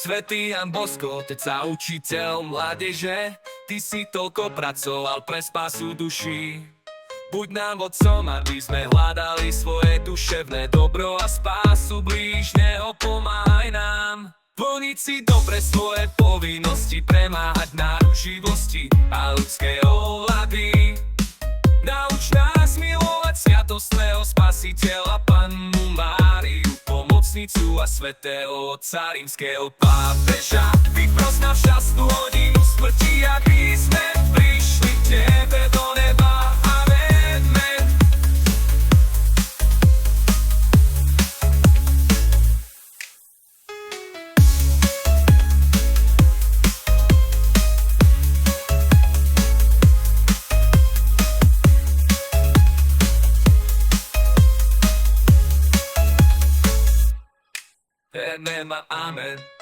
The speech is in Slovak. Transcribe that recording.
Svätý Jan Bosko, teca učiteľ mládeže, ty si toľko pracoval pre spásu duší. Buď nám vodcom, aby sme hľadali svoje duševné dobro a spásu blížneho, pomáhaj nám plniť si dobre svoje povinnosti, premáhať náruživosti a ľudské ohľady. Nauč nás milovať sviatostného Spasiteľa Pannu Máriu, pomocnicu a svätého Otca rímskeho pápeža. Vypros nám šťastnú hodinu smrti, aby sme prišli k tebe do neba. Amen, amen. Amen, amen.